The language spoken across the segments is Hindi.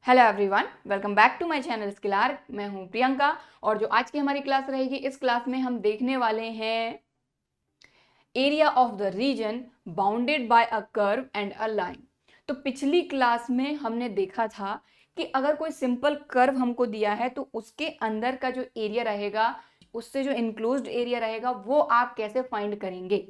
Hello everyone, welcome back to my channel Skill Arc. मैं हूं प्रियंका और जो आज की हमारी क्लास रहेगी, इस क्लास में हम देखने वाले हैं area of the region bounded by a curve and a line. तो पिछली क्लास में हमने देखा था कि अगर कोई सिंपल कर्व हमको दिया है तो उसके अंदर का जो एरिया रहेगा, उससे जो इनक्लोज्ड एरिया रहेगा, वो आप कैसे फाइंड करेंगे।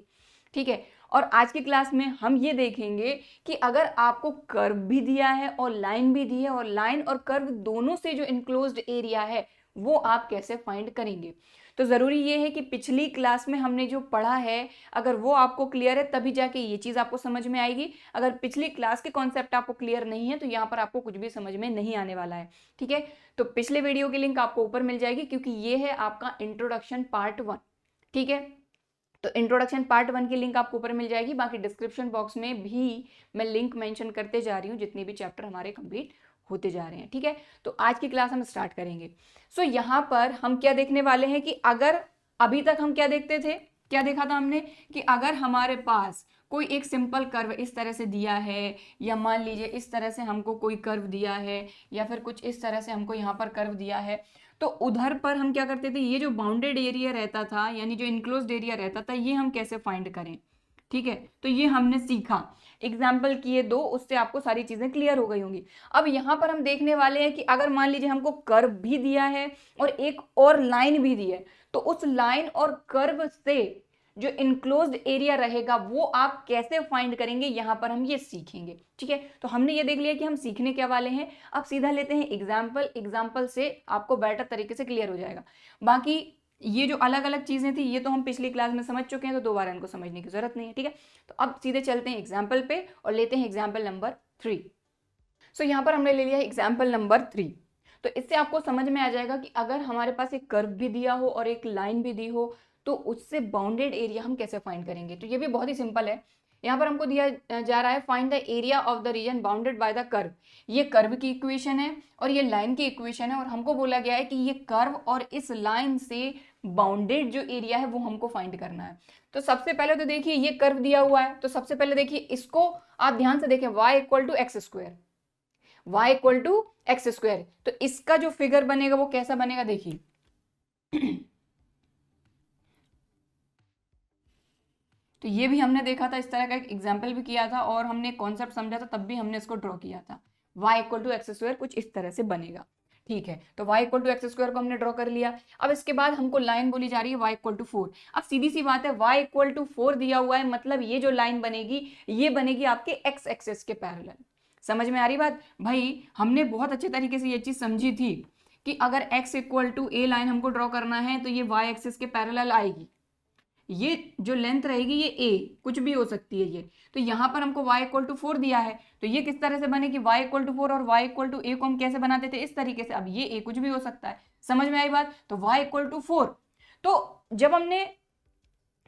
ठीक है। और आज की क्लास में हम ये देखेंगे कि अगर आपको कर्व भी दिया है और लाइन भी दी है और लाइन और कर्व दोनों से जो इनक्लोज्ड एरिया है वो आप कैसे फाइंड करेंगे। तो ज़रूरी ये है कि पिछली क्लास में हमने जो पढ़ा है, अगर वो आपको क्लियर है तभी जाके ये चीज़ आपको समझ में आएगी। अगर पिछली क्लास के कॉन्सेप्ट आपको क्लियर नहीं है तो यहाँ पर आपको कुछ भी समझ में नहीं आने वाला है। ठीक है। तो पिछले वीडियो की लिंक आपको ऊपर मिल जाएगी, क्योंकि ये है आपका इंट्रोडक्शन पार्ट 1। ठीक है। तो इंट्रोडक्शन पार्ट 1 की लिंक आपको ऊपर मिल जाएगी। बाकी डिस्क्रिप्शन बॉक्स में भी मैं लिंक मेंशन करते जा रही हूँ, जितने भी चैप्टर हमारे कंप्लीट होते जा रहे हैं। ठीक है। तो आज की क्लास हम स्टार्ट करेंगे। सो यहाँ पर हम क्या देखने वाले हैं कि अगर अभी तक हम क्या देखते थे, क्या देखा था हमने कि अगर हमारे पास कोई एक सिंपल कर्व इस तरह से दिया है, या मान लीजिए इस तरह से हमको कोई कर्व दिया है, या फिर कुछ इस तरह से हमको यहाँ पर कर्व दिया है, तो उधर पर हम क्या करते थे, ये जो बाउंडेड एरिया रहता था यानी जो इनक्लोज्ड एरिया रहता था, ये हम कैसे फाइंड करें। ठीक है। तो ये हमने सीखा, एग्जाम्पल किए दो, उससे आपको सारी चीजें क्लियर हो गई होंगी। अब यहाँ पर हम देखने वाले हैं कि अगर मान लीजिए हमको कर्व भी दिया है और एक और लाइन भी दी है, तो उस लाइन और कर्व से जो इनक्लोज्ड एरिया रहेगा वो आप कैसे फाइंड करेंगे, यहां पर हम ये सीखेंगे। ठीक है। तो हमने ये देख लिया कि हम सीखने क्या वाले हैं। अब सीधा लेते हैं एग्जाम्पल, एग्जाम्पल से आपको बेटर तरीके से क्लियर हो जाएगा। बाकी ये जो अलग अलग चीजें थी ये तो हम पिछली क्लास में समझ चुके हैं, तो दोबारा इनको समझने की जरूरत नहीं है। ठीक है। तो अब सीधे चलते हैं एग्जाम्पल पे और लेते हैं एग्जाम्पल नंबर 3। सो यहाँ पर हमने ले लिया है एग्जाम्पल नंबर 3। तो इससे आपको समझ में आ जाएगा कि अगर हमारे पास एक कर्व भी दिया हो और एक लाइन भी दी हो, तो उससे बाउंडेड एरिया हम कैसे फाइंड करेंगे। तो ये भी बहुत ही सिंपल है। यहाँ पर हमको दिया जा रहा है find the area of the region bounded by the curve. ये कर्व की इक्वेशन है और ये लाइन की इक्वेशन है, और हमको बोला गया है कि ये कर्व और इस लाइन से बाउंडेड जो एरिया है वो हमको फाइंड करना है। तो सबसे पहले तो देखिए ये कर्व दिया हुआ है, तो सबसे पहले देखिए इसको आप ध्यान से देखें, y equal to x square, y equal to x square. तो इसका जो फिगर बनेगा वो कैसा बनेगा देखिए। तो ये भी हमने देखा था, इस तरह का एक एग्जाम्पल भी किया था और हमने कॉन्सेप्ट समझा था, तब भी हमने इसको ड्रॉ किया था। y equal to x square कुछ इस तरह से बनेगा। ठीक है। तो y equal to x square को हमने ड्रॉ कर लिया। अब इसके बाद हमको लाइन बोली जा रही है y इक्वल टू 4। अब सीधी सी बात है, y इक्वल टू 4 दिया हुआ है, मतलब ये जो लाइन बनेगी ये बनेगी आपके एक्स एक्सेस के पैरेलल। समझ में आ रही बात भाई। हमने बहुत अच्छे तरीके से ये चीज समझी थी कि अगर x equal to a line हमको ड्रॉ करना है तो ये y एक्सिस के पैरेलल आएगी। ये जो लेंथ रहेगी ये a कुछ भी हो सकती है ये। तो यहाँ पर हमको y इक्वल टू 4 दिया है, तो ये किस तरह से बनेगी, y इक्वल टू 4 और y इक्वल टू a को हम कैसे बनाते थे, इस तरीके से। अब ये a कुछ भी हो सकता है। समझ में आई बात। तो y इक्वल टू 4। तो जब हमने,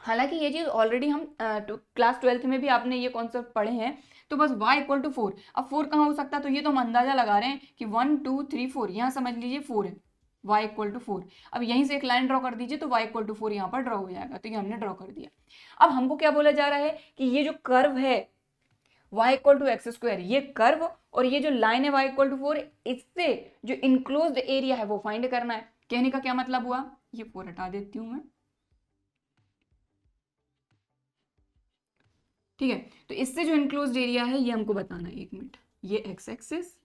हालांकि ये चीज ऑलरेडी हम क्लास 12th में भी आपने ये कॉन्सेप्ट पढ़े हैं, तो बस y इक्वल टू 4। अब 4 कहाँ हो सकता है, तो ये तो हम अंदाजा लगा रहे हैं कि 1 2 3 4, यहाँ समझ लीजिए 4 है, y इक्वल टू 4। अब यहीं से एक लाइन ड्रॉ कर दीजिए तो y इक्वल टू 4 यहाँ पर ड्रॉ हो जाएगा। तो ये हमने ड्रॉ कर दिया। अब हमको क्या बोला जा रहा है कि ये जो कर्व है y equal to x square, ये कर्व और ये जो लाइन है y इक्वल टू 4, इससे जो इनक्लोज्ड एरिया है वो फाइंड करना है। कहने का क्या मतलब हुआ, ये 4 हटा देती हूं मैं। ठीक है। तो इससे जो इनक्लोज्ड एरिया है ये हमको बताना है। एक मिनट, ये एक्स एक्सिस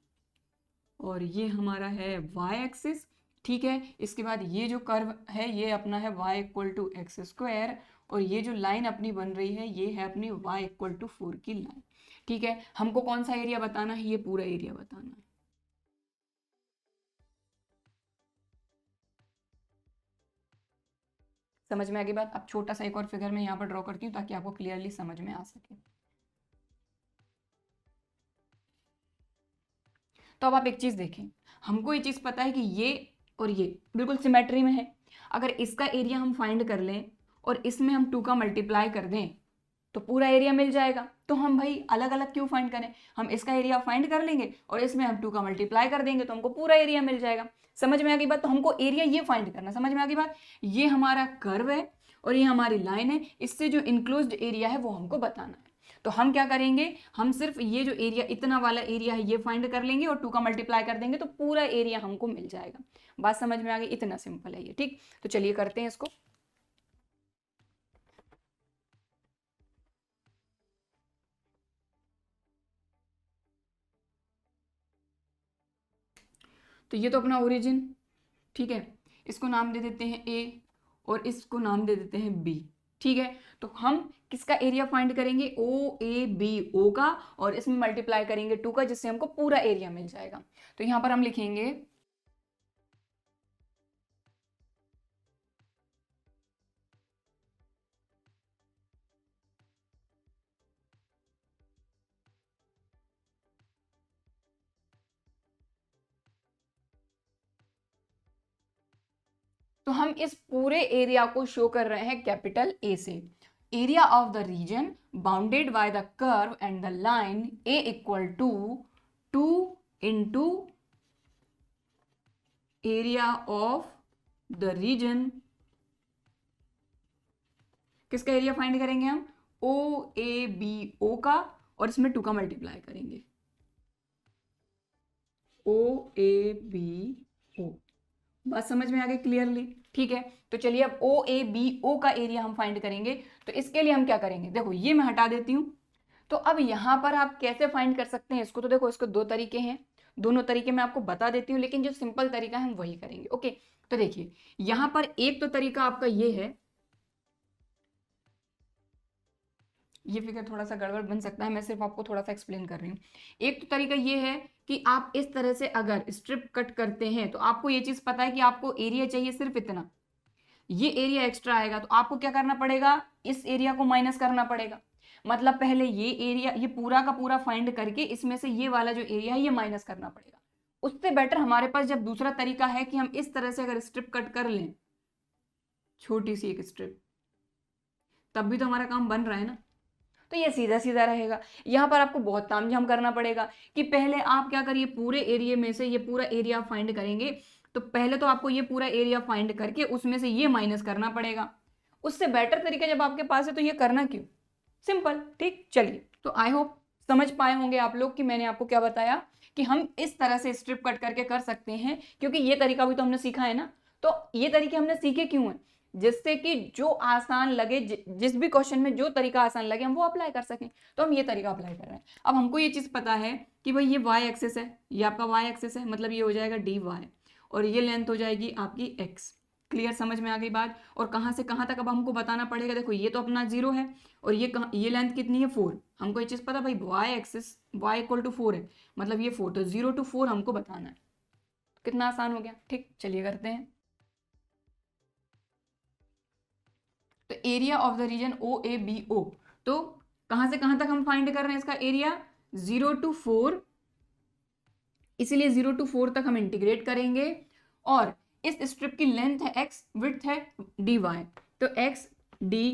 और ये हमारा है वाई एक्सिस। ठीक है। इसके बाद ये जो कर्व है ये अपना है y equal to x square, और ये जो लाइन अपनी बन रही है ये है अपनी y इक्वल टू 4 की लाइन। ठीक है। हमको कौन सा एरिया बताना है, ये पूरा एरिया बताना है। समझ में आ गई बात। अब छोटा सा एक और फिगर मैं यहाँ पर ड्रॉ करती हूँ ताकि आपको क्लियरली समझ में आ सके। तो अब आप एक चीज देखें, हमको ये चीज पता है कि ये और ये बिल्कुल सिमेट्री में है। अगर इसका एरिया हम फाइंड कर लें और इसमें हम 2 का मल्टीप्लाई कर दें तो पूरा एरिया मिल जाएगा। तो हम भाई अलग अलग क्यों फाइंड करें, हम इसका एरिया फाइंड कर लेंगे और इसमें हम 2 का मल्टीप्लाई कर देंगे तो हमको पूरा एरिया मिल जाएगा। समझ में आ गई बात। तो हमको एरिया ये फाइंड करना, समझ में आ गई बात। ये हमारा कर्व है और ये हमारी लाइन है, इससे जो इनक्लोज्ड एरिया है वो हमको बताना है। तो हम क्या करेंगे, हम सिर्फ ये जो एरिया इतना वाला एरिया है ये फाइंड कर लेंगे और 2 का मल्टीप्लाई कर देंगे तो पूरा एरिया हमको मिल जाएगा। बात समझ में आ गई, इतना सिंपल है ये। ठीक, तो चलिए करते हैं इसको। तो ये तो अपना ओरिजिन, ठीक है, इसको नाम दे देते हैं ए और इसको नाम दे देते हैं बी। ठीक है, तो हम किसका एरिया फाइंड करेंगे, ओ ए बी, ओ का, और इसमें मल्टीप्लाई करेंगे 2 का, जिससे हमको पूरा एरिया मिल जाएगा। तो यहां पर हम लिखेंगे तो हम इस पूरे एरिया को शो कर रहे हैं कैपिटल ए से। Area of the region bounded by the curve and the line a equal to 2 into area of the region, किसका एरिया फाइंड करेंगे हम, ओ ए बी ओ का, और इसमें 2 का मल्टीप्लाई करेंगे, ओ ए बी ओ। बात समझ में आ गई क्लियरली। ठीक है, तो चलिए अब ओ ए बी ओ का एरिया हम फाइंड करेंगे। तो इसके लिए हम क्या करेंगे, देखो ये मैं हटा देती हूं। तो अब यहां पर आप कैसे फाइंड कर सकते हैं इसको, तो देखो इसको 2 तरीके हैं, दोनों तरीके मैं आपको बता देती हूँ, लेकिन जो सिंपल तरीका है हम वही करेंगे। ओके, तो देखिए यहां पर एक तो तरीका आपका ये है, ये फिगर थोड़ा सा गड़बड़ बन सकता है, मैं सिर्फ आपको थोड़ा सा एक्सप्लेन कर रही हूँ। एक तो तरीका ये है कि आप इस तरह से अगर स्ट्रिप कट करते हैं तो आपको ये चीज पता है कि आपको एरिया चाहिए सिर्फ इतना, ये एरिया एक्स्ट्रा आएगा, तो आपको क्या करना पड़ेगा, इस एरिया को माइनस करना पड़ेगा। मतलब पहले ये एरिया, ये पूरा का पूरा फाइंड करके इसमें से ये वाला जो एरिया है ये माइनस करना पड़ेगा। उससे बेटर हमारे पास जब दूसरा तरीका है कि हम इस तरह से अगर स्ट्रिप कट कर लें, छोटी सी एक स्ट्रिप, तब भी तो हमारा काम बन रहा है ना। तो ये सीधा सीधा रहेगा। यहाँ पर आपको बहुत तामझाम करना पड़ेगा कि पहले आप क्या करिए, पूरे एरिया में से ये पूरा एरिया फाइंड करेंगे, तो पहले तो आपको ये पूरा एरिया फाइंड करके उसमें से ये माइनस करना पड़ेगा। उससे बेटर तरीका जब आपके पास है तो ये करना क्यों, सिंपल। ठीक, चलिए, तो आई होप समझ पाए होंगे आप लोग कि मैंने आपको क्या बताया, कि हम इस तरह से स्ट्रिप कट करके कर सकते हैं, क्योंकि ये तरीका भी तो हमने सीखा है ना। तो ये तरीके हमने सीखे क्यों है, जिससे कि जो आसान लगे, जिस भी क्वेश्चन में जो तरीका आसान लगे हम वो अप्लाई कर सकें। तो हम ये तरीका अप्लाई कर रहे हैं। अब हमको ये चीज पता है कि भाई ये वाई एक्सेस है, ये आपका वाई एक्सेस है, मतलब ये हो जाएगा डी वाई, और ये लेंथ हो जाएगी आपकी एक्स। क्लियर, समझ में आ गई बात। और कहाँ से कहाँ तक अब हमको बताना पड़ेगा, देखो ये तो अपना 0 है, और ये लेंथ कितनी है 4। हमको ये चीज पता भाई y axis y equal to 4 है, मतलब ये 4, तो 0 to 4 हमको बताना है। कितना आसान हो गया। ठीक, चलिए करते हैं। तो area of the region O A B O, तो कहां से कहां तक हम फाइंड कर रहे हैं इसका एरिया, 0 to 4, इसलिए 0 to 4 तक हम इंटीग्रेट करेंगे। और इस स्ट्रिप की लेंथ है x, विड्थ है dy, तो x dy।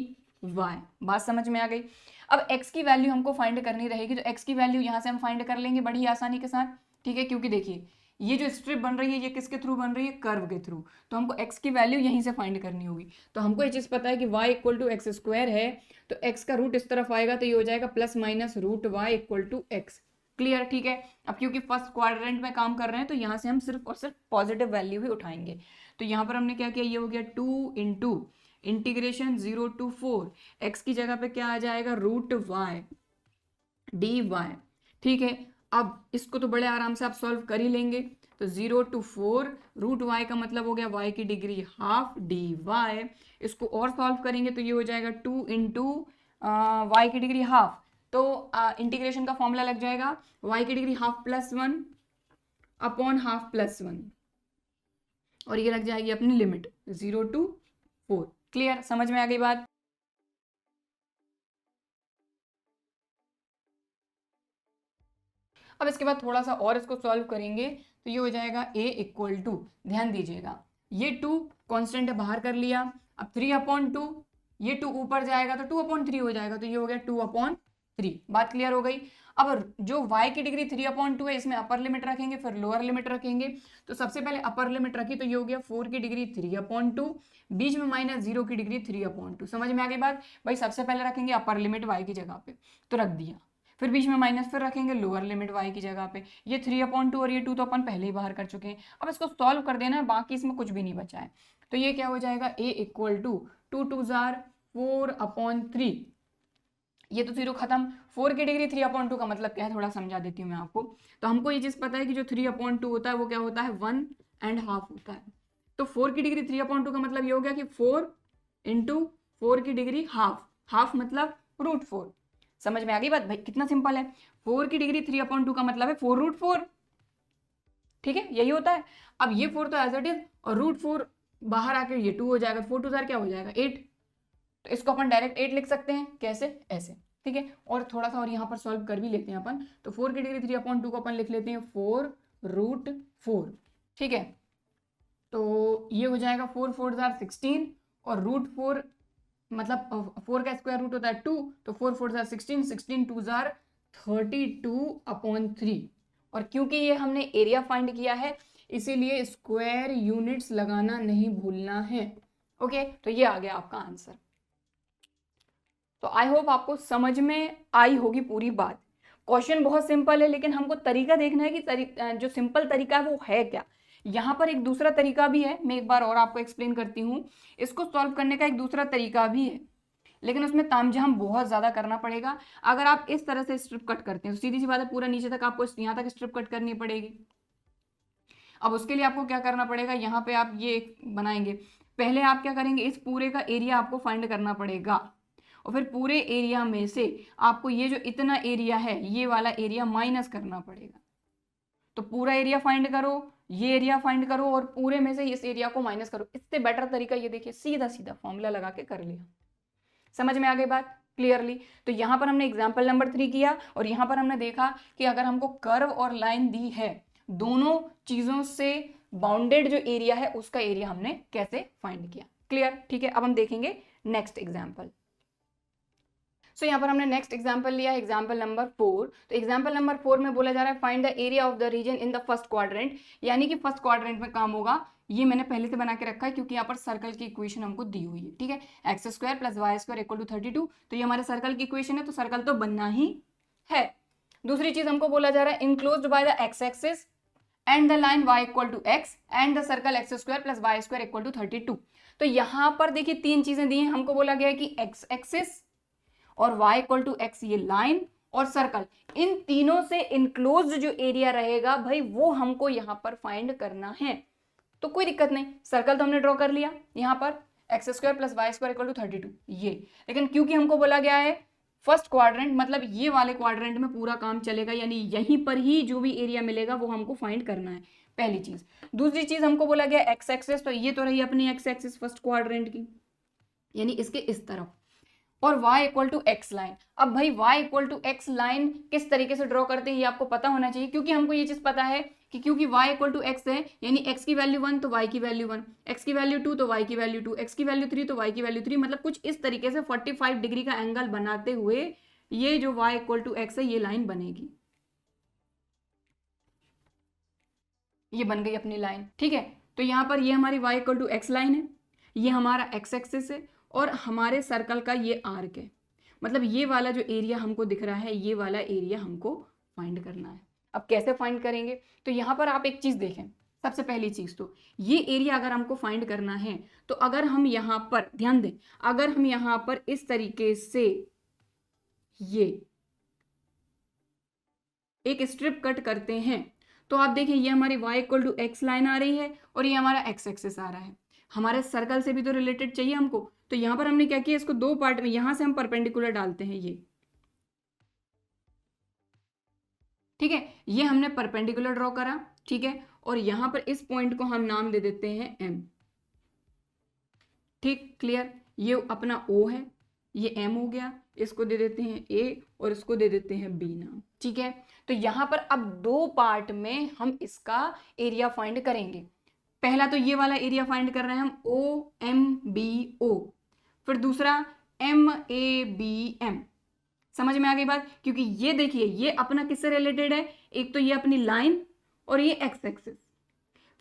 बात समझ में आ गई। अब x की वैल्यू हमको फाइंड करनी रहेगी, तो x की वैल्यू यहां से हम फाइंड कर लेंगे बड़ी आसानी के साथ। ठीक है, क्योंकि देखिए ये जो स्ट्रिप बन रही है ये किसके थ्रू बन रही है, कर्व के थ्रू, तो हमको x की वैल्यू यहीं से फाइंड करनी होगी। तो हमको ये चीज पता है कि y equal to x square है, तो x का रूट इस तरफ आएगा, तो ये हो जाएगा plus minus root y equal to x. Clear, ठीक है। अब क्योंकि फर्स्ट क्वाड्रेंट में काम कर रहे हैं तो यहाँ से हम सिर्फ और सिर्फ पॉजिटिव वैल्यू ही उठाएंगे। तो यहाँ पर हमने क्या किया, ये हो गया 2 इंटू इंटीग्रेशन 0 to 4, एक्स की जगह पे क्या आ जाएगा, रूट वाई डी वाई। ठीक है, अब इसको तो बड़े आराम से आप सॉल्व कर ही लेंगे। तो 0 to 4 रूट वाई का मतलब हो गया वाई की डिग्री हाफ डी वाई। इसको और सॉल्व करेंगे तो ये हो जाएगा 2 इंटू वाई की डिग्री हाफ, तो इंटीग्रेशन का फॉर्मूला लग जाएगा y की degree half plus 1 upon half plus 1, और ये लग जाएगी अपनी लिमिट 0 to 4। क्लियर, समझ में आ गई बात। अब इसके बाद थोड़ा सा और इसको सॉल्व करेंगे तो ये हो जाएगा a इक्वल टू, ध्यान दीजिएगा ये 2 कांस्टेंट है बाहर कर लिया, अब 3/2, ये 2 ऊपर जाएगा तो 2/3 हो जाएगा, तो ये हो गया 2/3। बात क्लियर हो गई। अब जो y की डिग्री 3/2 है, इसमें अपर लिमिट रखेंगे फिर लोअर लिमिट रखेंगे। तो सबसे पहले अपर लिमिट रखी तो ये हो गया 4 की डिग्री 3/2, बीच में -0 की डिग्री 3/2। समझ में आ गई बात भाई? सबसे पहले रखेंगे अपर लिमिट y की जगह पे, तो रख दिया, फिर बीच में माइनस, फिर रखेंगे लोअर लिमिट y की जगह पे। ये 3/2 और ये 2 तो अपन पहले ही बाहर कर चुके हैं। अब इसको सॉल्व कर देना है, बाकी इसमें कुछ भी नहीं बचा है। तो ये क्या हो जाएगा, a इक्वल टू 2 2 जार 4/3, ये तो 0 खत्म। 4 की डिग्री 3/2 का मतलब क्या है, थोड़ा समझा देती हूँ मैं आपको। तो हमको ये चीज पता है कि जो 3/2 होता है वो क्या होता है, 1.5 होता है। तो 4 की डिग्री 3/2 का मतलब ये हो गया कि 4 इंटू 4 की डिग्री हाफ, हाफ मतलब √4। समझ में आ गई बात भाई? कितना सिंपल है। 4 की डिग्री 3/2 का मतलब है 4√4, ठीक है, यही होता है। अब ये 4 तो एज इट इज, और √4 बाहर आकर ये 2 हो जाएगा, 4 2 जार क्या हो जाएगा 8। तो इसको अपन डायरेक्ट 8 लिख सकते हैं, कैसे, ऐसे, ठीक है। और थोड़ा सा और यहाँ पर सॉल्व कर भी लेते हैं अपन। तो 4 की डिग्री 3/2 को अपन लिख लेते हैं 4√4, ठीक है। तो ये हो जाएगा 4 4 जार 16, और √4 मतलब 4 का स्क्वायर रूट होता है 2, तो 4 4 जार 16, 16 2 जार 32/3। और क्योंकि ये हमने एरिया फाइंड किया है, इसीलिए स्क्वायर यूनिट्स लगाना नहीं भूलना है। ओके, तो ये आ गया आपका आंसर। तो आई होप आपको समझ में आई होगी पूरी बात। क्वेश्चन बहुत सिंपल है, लेकिन हमको तरीका देखना है कि जो सिंपल तरीका है वो है क्या। यहाँ पर एक दूसरा तरीका भी है, मैं एक बार और आपको एक्सप्लेन करती हूँ। इसको सॉल्व करने का एक दूसरा तरीका भी है, लेकिन उसमें तामझाम बहुत ज्यादा करना पड़ेगा। अगर आप इस तरह से स्ट्रिप कट करते हैं तो सीधी सी बात है, पूरा नीचे तक आपको यहाँ तक स्ट्रिप कट करनी पड़ेगी। अब उसके लिए आपको क्या करना पड़ेगा, यहाँ पे आप ये बनाएंगे। पहले आप क्या करेंगे, इस पूरे का एरिया आपको फाइंड करना पड़ेगा, और फिर पूरे एरिया में से आपको ये जो इतना एरिया है ये वाला एरिया माइनस करना पड़ेगा। तो पूरा एरिया फाइंड करो, ये एरिया फाइंड करो, और पूरे में से इस एरिया को माइनस करो। इससे बेटर तरीका ये देखिए, सीधा सीधा फॉर्मूला लगा के कर लिया। समझ में आ गई बात क्लियरली? तो यहां पर हमने एग्जाम्पल नंबर 3 किया, और यहां पर हमने देखा कि अगर हमको कर्व और लाइन दी है, दोनों चीजों से बाउंडेड जो एरिया है उसका एरिया हमने कैसे फाइंड किया। क्लियर? ठीक है, अब हम देखेंगे नेक्स्ट एग्जाम्पल। सो यहाँ पर हमने नेक्स्ट एग्जाम्पल लिया, एग्जाम्पल नंबर 4। तो एग्जाम्पल नंबर 4 में बोला जा रहा है find the area of the region in the first quadrant, यानी कि फर्स्ट क्वाड्रेंट में काम होगा। ये मैंने पहले से बना के रखा है क्योंकि यहाँ पर सर्कल की इक्वेशन हमको दी हुई है, ठीक है। x² + y² = 32, तो ये हमारे सर्कल की इक्वेशन है, तो सर्कल तो बनना ही है। दूसरी चीज हमको बोला जा रहा है enclosed by the x axis and the line y = x and the circle x² + y² = 32। तो यहाँ पर देखिए तीन चीजें दी हैं, हमको बोला गया है कि x एक्सिस और y = x ये लाइन और सर्कल, इन तीनों से इनक्लोज्ड जो एरिया रहेगा भाई वो हमको यहाँ पर फाइंड करना है। तो कोई दिक्कत नहीं, सर्कल तो हमने ड्रॉ कर लिया यहाँ पर x² + y² = 32 ये। लेकिन क्योंकि हमको बोला गया है फर्स्ट क्वाड्रेंट, मतलब ये वाले क्वाड्रेंट में पूरा काम चलेगा, यानी यहीं पर ही जो भी एरिया मिलेगा वो हमको फाइंड करना है, पहली चीज। दूसरी चीज हमको बोला गया एक्स एक्सिस, तो ये तो रही अपनी एक्स एक्सिस फर्स्ट क्वाड्रेंट की, यानी इसके इस तरफ, और y = x लाइन। अब भाई y = x लाइन किस तरीके से ड्रॉ करते हैं ये आपको पता होना चाहिए, क्योंकि हमको ये चीज पता है कि क्योंकि y = x है, यानी x की वैल्यू 1 तो y की वैल्यू 1, x की वैल्यू 2 तो y की वैल्यू 2, x की वैल्यू 3 तो y की वैल्यू 3, मतलब कुछ इस तरीके से 45 डिग्री का एंगल बनाते हुए ये जो y = x है ये लाइन बनेगी। ये बन गई अपनी लाइन, ठीक है। तो यहाँ पर ये हमारी y = x लाइन है, ये हमारा x एक्सिस है, और हमारे सर्कल का ये आर्क है, मतलब ये वाला जो एरिया हमको दिख रहा है ये वाला एरिया हमको फाइंड करना है। अब कैसे फाइंड करेंगे, तो यहाँ पर आप एक चीज देखें। सबसे पहली चीज तो ये एरिया अगर हमको फाइंड करना है, तो अगर हम यहाँ पर ध्यान दें, अगर हम यहाँ पर इस तरीके से ये एक स्ट्रिप कट करते हैं, तो आप देखिए ये हमारी y = x लाइन आ रही है, और ये हमारा x एक्सिस आ रहा है। हमारे सर्कल से भी तो रिलेटेड चाहिए हमको, तो यहां पर हमने क्या किया, इसको दो पार्ट में, यहां से हम परपेंडिकुलर डालते हैं ये, ठीक है। ये हमने परपेंडिकुलर ड्रॉ करा, ठीक है, और यहां पर इस पॉइंट को हम नाम दे देते हैं m, ठीक, क्लियर। ये अपना o है, ये m हो गया, इसको दे देते हैं a और इसको दे देते हैं b नाम, ठीक है। तो यहां पर अब दो पार्ट में हम इसका एरिया फाइंड करेंगे। पहला तो ये वाला एरिया फाइंड कर रहे हैं हम OMBO, फिर दूसरा MABM, समझ में आ गई बात? क्योंकि ये देखिए ये अपना किससे रिलेटेड है, एक तो ये अपनी लाइन और ये एक्स एक्सिस।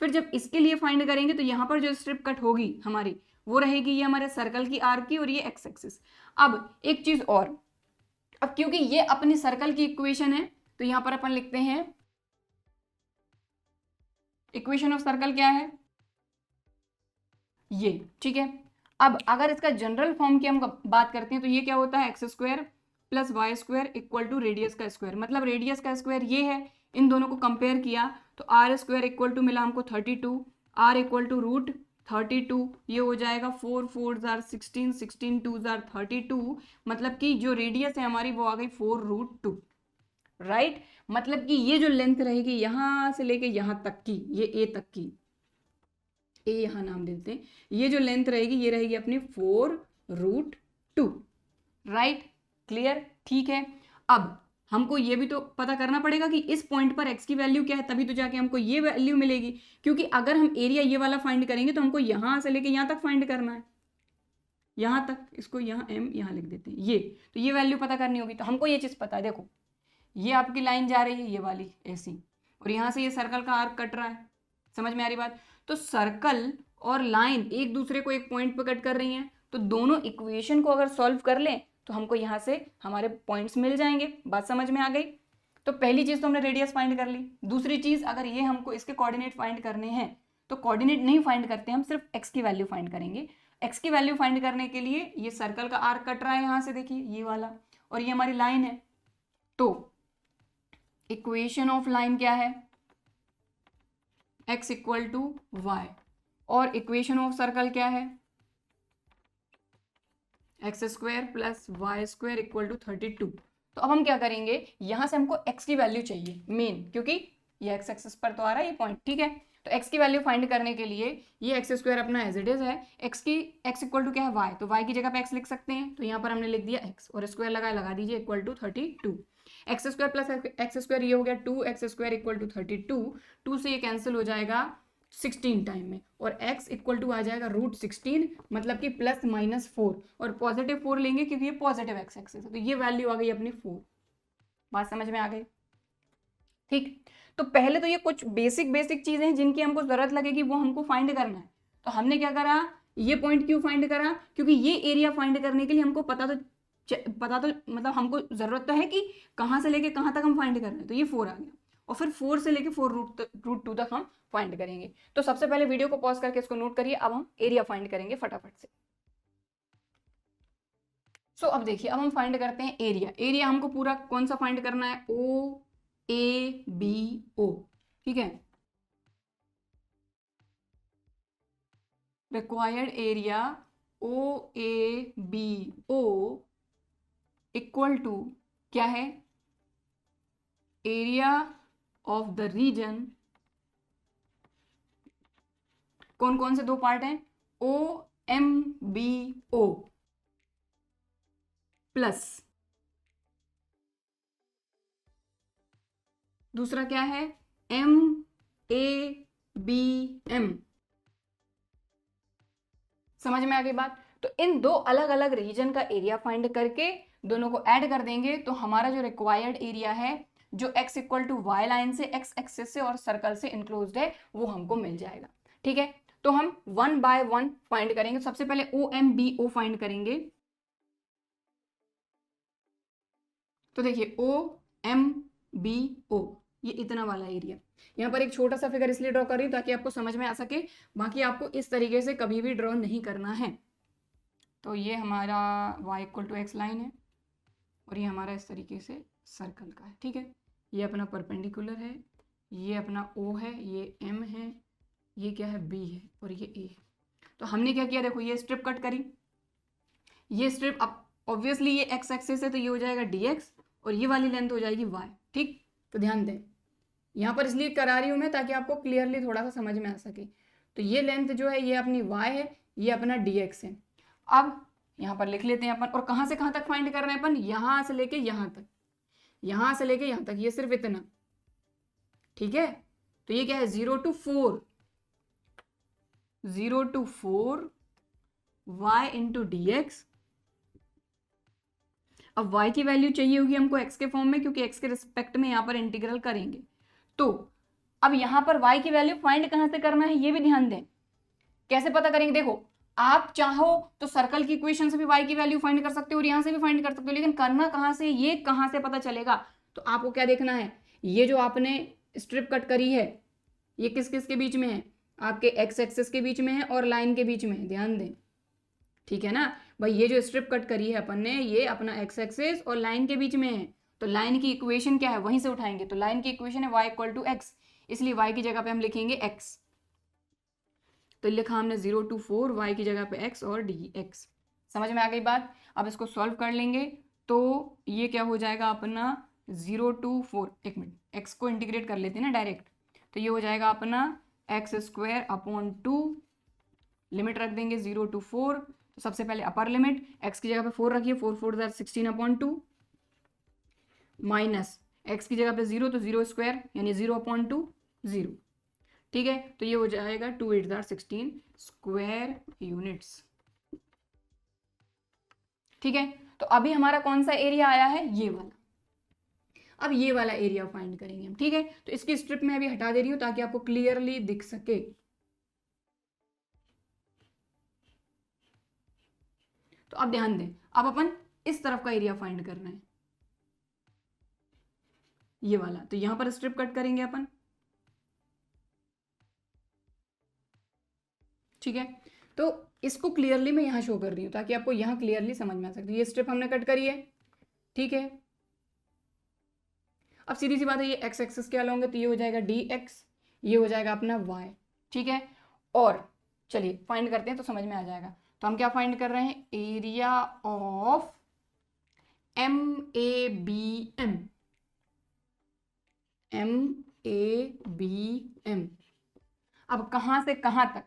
फिर जब इसके लिए फाइंड करेंगे तो यहाँ पर जो स्ट्रिप कट होगी हमारी वो रहेगी ये हमारे सर्कल की आर्क की और ये एक्स एक्सिस। अब एक चीज और, अब क्योंकि ये अपनी सर्कल की इक्वेशन है तो यहां पर अपन लिखते हैं इक्वेशन ऑफ सर्कल क्या है ये, ठीक है। अब अगर इसका जनरल फॉर्म की हम बात करते हैं तो ये क्या होता है, x square plus y square equal to radius का स्क्वायर। मतलब रेडियस का स्क्वायर ये है, इन दोनों को कंपेयर किया तो आर स्क्वायर इक्वल टू मिला हमको 32, आर इक्वल टू रूट 32, ये हो जाएगा 4 4 जार 16, 16 2 जार 32। मतलब कि जो रेडियस है हमारी वो आ गई 4√2, राइट। मतलब कि ये जो लेंथ रहेगी यहां से लेके यहां तक की, ये ए तक की, ए यहां नाम देते हैं, ये जो लेंथ रहेगी ये रहेगी अपनी 4√2, राइट। क्लियर, ठीक है। अब हमको ये भी तो पता करना पड़ेगा कि इस पॉइंट पर x की वैल्यू क्या है, तभी तो जाके हमको ये वैल्यू मिलेगी। क्योंकि अगर हम एरिया ये वाला फाइंड करेंगे तो हमको यहां से लेके यहां तक फाइंड करना है, यहां तक, इसको यहां m यहां लिख देते हैं ये, तो ये वैल्यू पता करनी होगी। तो हमको ये चीज पता है, देखो ये आपकी लाइन जा रही है ये वाली ऐसी, और यहां से ये सर्कल का आर्क कट रहा है, समझ में आ रही बात? तो सर्कल और लाइन एक दूसरे को एक पॉइंट पर कट कर रही हैं, तो दोनों इक्वेशन को अगर सॉल्व कर लें तो हमको यहां से हमारे पॉइंट्स मिल जाएंगे। बात समझ में आ गई? तो पहली चीज तो हमने रेडियस फाइंड कर ली। दूसरी चीज, अगर ये हमको इसके कोऑर्डिनेट फाइंड करने हैं तो कोऑर्डिनेट नहीं फाइंड करते, हम सिर्फ एक्स की वैल्यू फाइंड करेंगे। एक्स की वैल्यू फाइंड करने के लिए ये सर्कल का आर्क कट रहा है यहां से, देखिए ये वाला, और ये हमारी लाइन है। तो इक्वेशन ऑफ लाइन क्या है, x इक्वल टू वाई, और इक्वेशन ऑफ सर्कल क्या है, x square plus y square equal to 32। तो अब हम क्या करेंगे, यहां से हमको x की वैल्यू चाहिए मेन, क्योंकि ये x एक्सिस पर तो आ रहा है ये पॉइंट, ठीक है। तो x की वैल्यू फाइंड करने के लिए ये एक्स स्क्वायर अपना एज इट इज है, x इक्वल टू क्या है y, तो y की जगह पे x लिख सकते हैं। तो यहाँ पर हमने लिख दिया x और स्क्वायर लगा दीजिए equal to 32। X square plus x square ये हो गया 2x स्क्वायर इक्वल टू 32, 2 से ये कैंसिल हो जाएगा 16 टाइम में, और x इक्वल टू आ जाएगा √16, मतलब कि ±4, और पॉजिटिव 4 लेंगे क्योंकि ये पॉजिटिव एक्स एक्सिस है, तो ये वैल्यू आ गई अपनी 4। बात समझ में आ गई? ठीक। तो पहले तो ये कुछ बेसिक चीजें हैं जिनकी हमको जरूरत लगेगी, वो हमको फाइंड करना है। तो हमने क्या करा, ये पॉइंट क्यों फाइंड करा, क्योंकि ये एरिया फाइंड करने के लिए हमको पता तो मतलब हमको जरूरत तो है कि कहाँ से लेके कहाँ तक हम फाइंड कर रहे हैं। तो ये 4 आ गया, और फिर 4 से लेके 4√2 तक हम फाइंड करेंगे। तो सबसे पहले वीडियो को पॉज करके इसको नोट करिए। अब हम एरिया फाइंड करेंगे फटाफट से। सो अब देखिए, अब हम फाइंड करते हैं एरिया। एरिया हमको पूरा कौन सा फाइंड करना है, OABO, ठीक है। Required area OABO equal to क्या है, एरिया ऑफ द रीजन, कौन कौन से दो पार्ट हैं, OMBO प्लस दूसरा क्या है, MABM। समझ में आ गई बात? तो इन दो अलग अलग रीजन का एरिया फाइंड करके दोनों को ऐड कर देंगे तो हमारा जो रिक्वायर्ड एरिया है, जो x equal to y line से, x एक्सिस से और सर्कल से इंक्लोज्ड है, वो हमको मिल जाएगा, ठीक है। तो हम 1 बाय 1 फाइंड करेंगे। सबसे पहले OMBO फाइंड करेंगे। तो देखिए OMBO, ये इतना वाला एरिया। यहाँ पर एक छोटा सा फिगर इसलिए ड्रॉ कर रही हूँ ताकि आपको समझ में आ सके, बाकी आपको इस तरीके से कभी भी ड्रॉ नहीं करना है। तो ये हमारा y equal to x line है, और ये हमारा इस तरीके से सर्कल का है, ठीक है। ये अपना परपेंडिकुलर है, ये अपना O है, ये M है, ये क्या है B है, और ये A है। तो हमने क्या किया, देखो ये स्ट्रिप कट करी, ये स्ट्रिप, अब ऑब्वियसली ये x एक्सिस है तो ये हो जाएगा dx, और ये वाली लेंथ हो जाएगी y, ठीक। तो ध्यान दें, यहाँ पर इसलिए करा रही हूँ मैं ताकि आपको क्लियरली थोड़ा सा समझ में आ सके। तो ये लेंथ जो है ये अपनी y है, ये अपना dx है। अब यहाँ पर लिख लेते हैं अपन, और कहाँ से कहाँ तक फाइंड कर रहे हैं अपन, यहाँ से लेके यहाँ तक, यहाँ से लेके यहाँ तक, ये सिर्फ इतना, ठीक है। तो ये क्या है, 0 to 4, 0 to 4 y into dx। अब y की वैल्यू चाहिए होगी हमको x के फॉर्म में, क्योंकि x के रिस्पेक्ट में यहाँ पर इंटीग्रल करेंगे। तो अब यहाँ पर y की वैल्यू फाइंड कहाँ से करना है ये भी ध्यान दें। कैसे पता करेंगे, देखो आप चाहो तो सर्कल की इक्वेशन से भी y की वैल्यू फाइंड कर सकते हो और यहाँ से भी फाइंड कर सकते हो, लेकिन करना कहाँ से, ये कहाँ से पता चलेगा। तो आपको क्या देखना है, ये जो आपने स्ट्रिप कट करी है ये किस किस के बीच में है, आपके एक्स एक्सिस के बीच में है और लाइन के बीच में है, ध्यान दें, ठीक है ना भाई। ये जो स्ट्रिप कट करी है अपन ने, ये अपना एक्स एक्सिस और लाइन के बीच में है, तो लाइन की इक्वेशन क्या है वहीं से उठाएंगे। तो लाइन की इक्वेशन है y इक्वल टू एक्स, इसलिए y की जगह पे हम लिखेंगे x। तो लिखा हमने 0 to 4, y की जगह पे x और dx। समझ में आ गई बात। अब इसको सॉल्व कर लेंगे तो ये क्या हो जाएगा अपना 0 to 4, एक मिनट, x को इंटीग्रेट कर लेते हैं ना डायरेक्ट, तो ये हो जाएगा अपना एक्स स्क्वायर अपॉन 2, लिमिट रख देंगे 0 to 4। तो सबसे पहले अपर लिमिट x की जगह पे 4 रखिए, 4 4 16 अपॉन 2, माइनस x की जगह पे 0, तो 0 स्क्वायर यानी 0 अपॉन 2 0, ठीक है। तो ये हो जाएगा 2 8 16 स्क्वायर यूनिट्स, ठीक है। तो अभी हमारा कौन सा एरिया आया है, ये वाला। अब ये वाला एरिया फाइंड करेंगे हम, ठीक है। तो इसकी स्ट्रिप में अभी हटा दे रही हूं ताकि आपको क्लियरली दिख सके। तो अब ध्यान दें, अब अपन इस तरफ का एरिया फाइंड करना है, ये वाला। तो यहां पर स्ट्रिप कट करेंगे अपन, ठीक है। तो इसको क्लियरली मैं यहां शो कर रही हूं ताकि आपको यहां क्लियरली समझ में आ सकती है। ये स्ट्रिप हमने कट करी है, ठीक है। अब सीधी सी बात है, ये एक्स एक्सिस के अलोंग है, तो ये हो जाएगा dx, ये हो जाएगा अपना y, ठीक है। और चलिए फाइंड करते हैं तो समझ में आ जाएगा। तो हम क्या फाइंड कर रहे हैं, एरिया ऑफ MABM, MABM। अब कहां से कहां तक,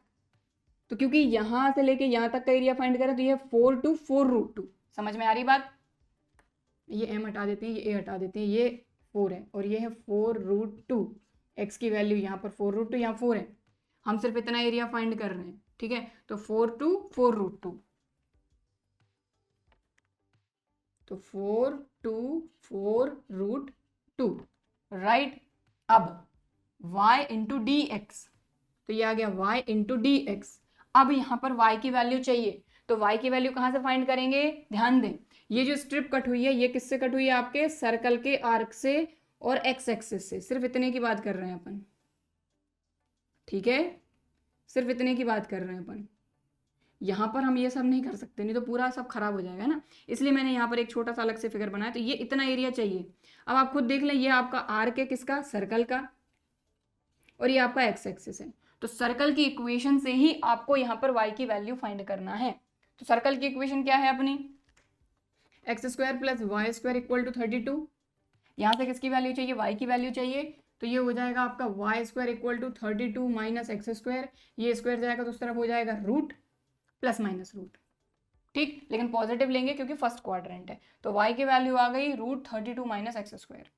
तो क्योंकि यहां से लेके यहां तक का एरिया फाइंड करें तो ये 4 to 4√2, समझ में आ रही बात। ये m हटा देते हैं, ये a हटा देते हैं, ये 4 है और ये है 4√2। x की वैल्यू यहाँ पर 4√2, यहाँ 4 है, हम सिर्फ इतना एरिया फाइंड कर रहे हैं, ठीक है। तो 4 to 4√2, तो 4 to 4√2, राइट। अब y इंटू डी एक्स, तो ये आ गया y इंटू डी एक्स। अब यहाँ पर y की वैल्यू चाहिए, तो y की वैल्यू कहाँ से फाइंड करेंगे, ध्यान दें। ये जो स्ट्रिप कट हुई है ये किससे कट हुई है, आपके सर्कल के आर्क से और एक्स एक्सिस से, सिर्फ इतने की बात कर रहे हैं अपन, ठीक है, सिर्फ इतने की बात कर रहे हैं अपन। यहाँ पर हम ये सब नहीं कर सकते, नहीं तो पूरा सब खराब हो जाएगा ना, इसलिए मैंने यहाँ पर एक छोटा सा अलग से फिगर बनाया। तो ये इतना एरिया चाहिए। अब आप खुद देख लें, ये आपका आर्क है किसका, सर्कल का, और ये आपका एक्स एक्सिस है। तो सर्कल की इक्वेशन से ही आपको यहाँ पर y की वैल्यू फाइंड करना है। तो सर्कल की इक्वेशन क्या है अपनी, x square plus y square equal to 32। यहाँ से किसकी वैल्यू चाहिए, y की वैल्यू चाहिए, तो ये हो जाएगा आपका y square equal to 32 minus x square, ये स्क्वायर जाएगा तो उस तरफ हो जाएगा रूट प्लस माइनस रूट, ठीक। लेकिन पॉजिटिव लेंगे क्योंकि फर्स्ट क्वाड्रेंट है। तो y की वैल्यू आ गई √32 माइनस एक्स स्क्वायर,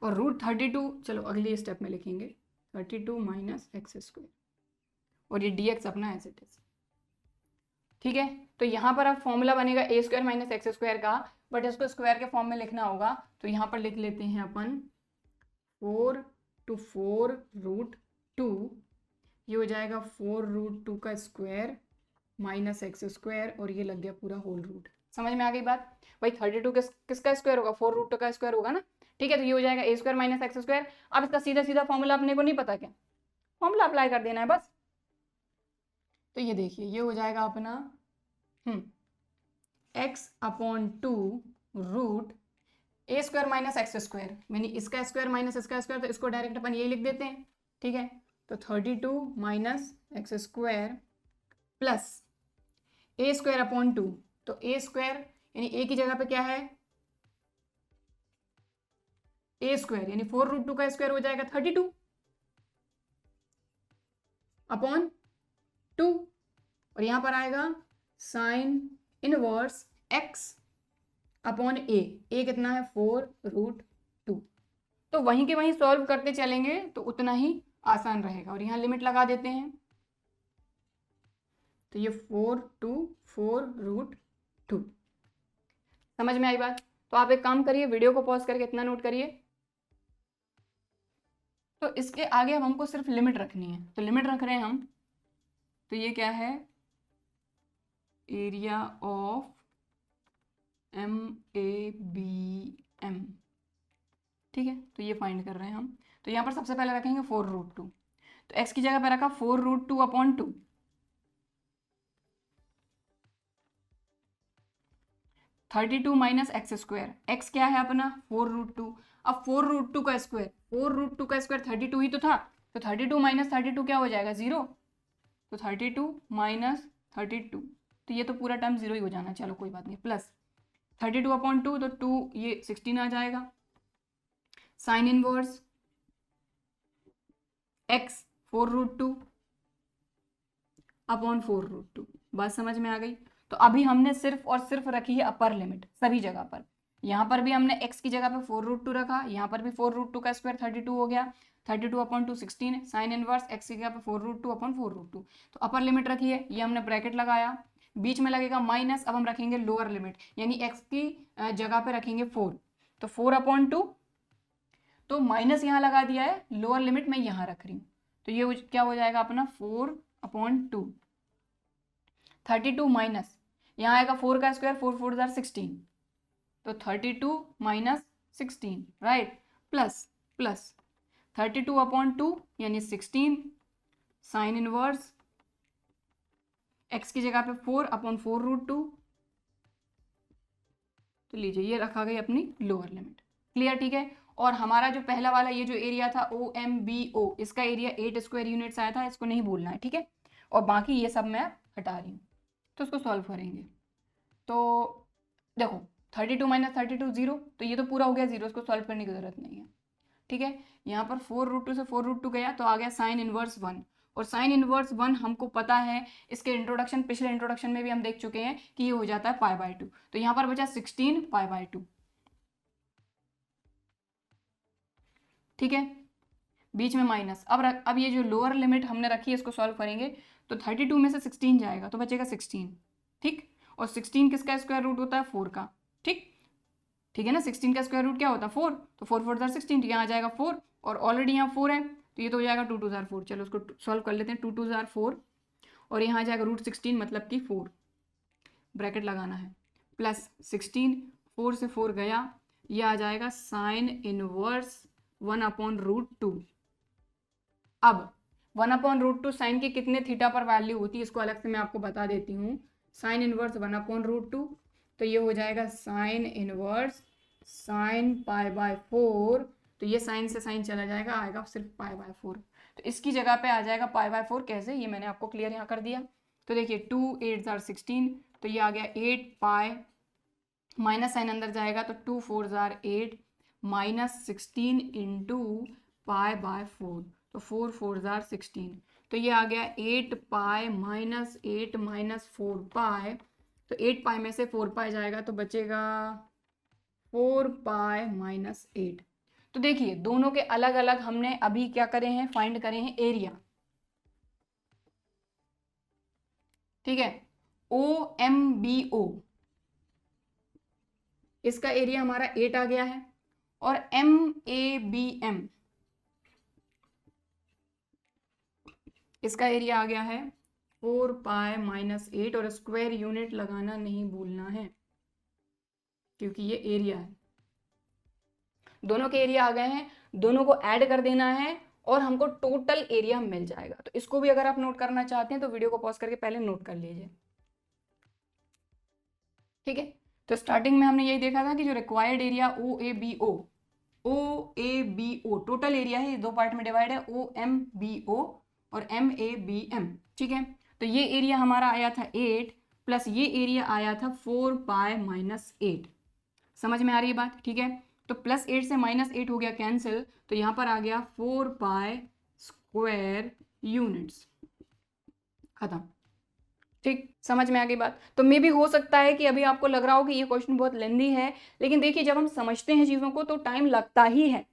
और √32 चलो अगली स्टेप में लिखेंगे 32 माइनस एक्स स्क्वायर, और ये dx अपना एज इट इज, ठीक है। तो यहाँ पर अब फॉर्मूला बनेगा a square minus x square का, बट इसको स्क्वायर के फॉर्म में लिखना होगा। तो यहाँ पर लिख लेते हैं अपन 4 to 4√2, ये हो जाएगा 4√2 का स्क्वायर माइनस एक्स स्क्वायर, और ये लग गया पूरा होल रूट। समझ में आ गई बात भाई। 32 किसका स्क्वायर होगा, 4√2 का स्क्वायर होगा ना, ठीक है। तो ये हो जाएगा a square minus x square. अब इसका सीधा सीधा फॉर्मूला अपने को नहीं पता, क्या फॉर्मूला अप्लाई कर देना है बस। तो ये देखिए, ये हो जाएगा अपना x upon 2 root a square minus x square, यानी इसका स्क्वायर माइनस इसका स्क्वायर, तो इसको डायरेक्ट अपन यही लिख देते हैं, ठीक है। तो 32 minus x square plus a square upon 2, तो a स्क्वायर यानी a की जगह पे क्या है, a स्क्वायर यानी 4√2 का स्क्वायर हो जाएगा 32 अपॉन 2, और यहां पर आएगा sign inverse x upon a कितना है 4√2। तो वहीं के वहीं सॉल्व करते चलेंगे तो उतना ही आसान रहेगा, और यहाँ लिमिट लगा देते हैं। तो ये 4/2 समझ में आई बात। तो आप एक काम करिए, वीडियो को पॉज करके इतना नोट करिए। तो इसके आगे अब हमको सिर्फ लिमिट रखनी है, तो लिमिट रख रहे हैं हम। तो ये क्या है, एरिया ऑफ MABM, ठीक है। तो ये फाइंड कर रहे हैं हम। तो यहाँ पर सबसे पहले रखेंगे 4/2, तो x की जगह पर रखा 4/2/2, 32 माइनस x²। x क्या है अपना 4/2। अब 4/2 का स्क्वायर, 4/2 का स्क्वायर 32 ही तो था, तो 32 माइनस 32 क्या हो जाएगा 0। तो 32 माइनस 32, तो ये तो पूरा टर्म 0 ही हो जाना, चलो कोई बात नहीं, प्लस 32/2, तो 2 ये 16 आ जाएगा। साइन इनवर्स x 4/2/4/2, बात समझ में आ गई। तो अभी हमने सिर्फ और सिर्फ रखी है अपर लिमिट सभी जगह पर। यहाँ पर भी हमने x की जगह पर 4/2 रखा, यहाँ पर भी 4/2 का स्क्वायर 32 हो गया, 32/2 16, साइन इनवर्स x की जगह पर 4/2/4/2। तो अपर लिमिट रखी है, ये हमने ब्रैकेट लगाया, बीच में लगेगा माइनस। अब हम रखेंगे लोअर लिमिट, यानी x की जगह पे रखेंगे 4, तो 4/2, तो माइनस यहाँ लगा दिया है, लोअर लिमिट मैं यहाँ रख रही हूँ। तो ये क्या हो जाएगा अपना 4/2, 32 माइनस यहाँ आएगा 4 का स्क्वायर, 4 4 16, तो 32 माइनस 16, राइट, प्लस 32/2 यानी 16, साइन इनवर्स x की जगह पे 4/4/2। तो लीजिए ये रखा गई अपनी लोअर लिमिट, क्लियर, ठीक है। और हमारा जो पहला वाला ये जो एरिया था OMBO, इसका एरिया 8 स्क्वायर यूनिट्स आया था, इसको नहीं भूलना है, ठीक है। और बाकी ये सब मैं हटा रही हूँ, तो उसको सॉल्व करेंगे। तो देखो 32 माइनस 32 0, तो ये तो पूरा हो गया 0, इसको सॉल्व करने की जरूरत नहीं है, ठीक है। यहाँ पर 4/2 से 4/2 गया, तो आ गया साइन इनवर्स 1, और साइन इनवर्स 1 हमको पता है, इसके इंट्रोडक्शन, पिछले इंट्रोडक्शन में भी हम देख चुके हैं कि ये हो जाता है π/2। तो यहाँ पर बचा 16 π/2, ठीक है, बीच में माइनस। अब ये जो लोअर लिमिट हमने रखी है इसको सॉल्व करेंगे, तो 32 में से 16 जाएगा तो बचेगा 16, ठीक। और 16 किसका स्क्वायर रूट होता है 4 का, ठीक है ना। 16 का स्क्वायर रूट क्या होता है 4, तो 4 4 16, तो यहाँ आ जाएगा 4, और ऑलरेडी यहाँ 4 है, तो ये तो हो जाएगा 2 2 4। चलो उसको सॉल्व कर लेते हैं, 2 2 4, और यहाँ आ जाएगा √16 मतलब कि 4, ब्रैकेट लगाना है, प्लस 16, 4 से 4 गया, ये आ जाएगा साइन इनवर्स 1/√2। अब 1/√2 साइन के कितने थीटा पर वैल्यू होती है, इसको अलग से मैं आपको बता देती हूँ। साइन इनवर्स 1/√2, तो ये हो जाएगा साइन इनवर्स साइन π/4, तो ये साइन से साइन चला जाएगा, आएगा सिर्फ π/4, तो इसकी जगह पे आ जाएगा π/4। कैसे, ये मैंने आपको क्लियर यहाँ कर दिया। तो देखिए 2 8 16, तो ये आ गया 8 π, माइनस साइन अंदर जाएगा, तो 2 4 8 माइनस 16 इंटू π/4, तो 4 4 16, तो ये आ गया 8 π माइनस 8 माइनस 4 π, तो 8 π में से 4 π जाएगा, तो बचेगा 4 π माइनस 8। तो देखिए दोनों के अलग अलग हमने अभी क्या करे हैं, फाइंड करे हैं एरिया, ठीक है। OMBO, इसका एरिया हमारा 8 आ गया है, और MABM, इसका एरिया आ गया है 4 π माइनस 8, और स्क्वायर यूनिट लगाना नहीं भूलना है क्योंकि ये एरिया है। दोनों के एरिया आ गए हैं, दोनों को ऐड कर देना है और हमको टोटल एरिया मिल जाएगा। तो इसको भी अगर आप नोट करना चाहते हैं तो वीडियो को पॉज करके पहले नोट कर लीजिए, ठीक है। तो स्टार्टिंग में हमने यही देखा था कि जो required area OABO total area है, ये दो पार्ट में डिवाइड है, OMBO और MABM, ठीक है। तो ये एरिया हमारा आया था 8, प्लस ये एरिया आया था 4 π माइनस 8, समझ में आ रही है बात, ठीक है। तो प्लस 8 से माइनस 8 हो गया कैंसिल, तो यहाँ पर आ गया 4 π स्क्वायर यूनिट्स, खत्म, ठीक, समझ में आ गई बात। तो मे भी हो सकता है कि अभी आपको लग रहा हो कि ये क्वेश्चन बहुत लेंदी है, लेकिन देखिए जब हम समझते हैं चीज़ों को तो टाइम लगता ही है।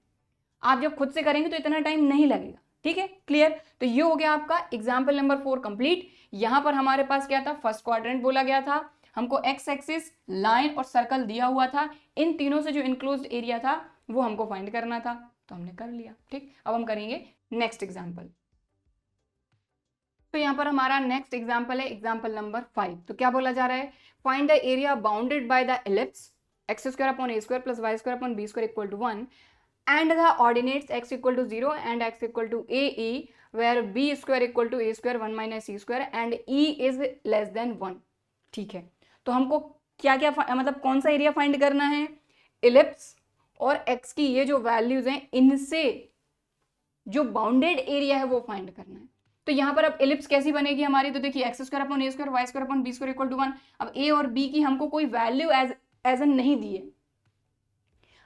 आप जब खुद से करेंगे तो इतना टाइम नहीं लगेगा, ठीक है, क्लियर। तो ये हो गया आपका एग्जाम्पल नंबर 4 कंप्लीट। यहां पर हमारे पास क्या था, फर्स्ट क्वाड्रेंट बोला गया था, हमको एक्स एक्सिस, लाइन और सर्कल दिया हुआ था, इन तीनों से जो इनक्लोज्ड एरिया था वो हमको फाइंड करना था, तो हमने कर लिया। ठीक, अब हम करेंगे नेक्स्ट एग्जाम्पल। तो यहाँ पर हमारा नेक्स्ट एग्जाम्पल है एग्जाम्पल नंबर 5। तो क्या बोला जा रहा है, find the area bounded by the ellipse x square upon a square plus y square upon b square equal to 1 and the ordinates x equal to 0 and x equal to ae where b square equal to a square 1 minus c square and e is less than 1। ठीक है, तो हमको क्या क्या मतलब कौन सा एरिया फाइंड करना है, इलिप्स और x की ये जो वैल्यूज हैं इनसे जो बाउंडेड एरिया है वो फाइंड करना है। तो यहां पर अब इलिप्स कैसी बनेगी हमारी, तो देखिए x square upon a square y square upon b square equal to 1। अब ए और बी की हमको कोई वैल्यू एज एन नहीं दी है,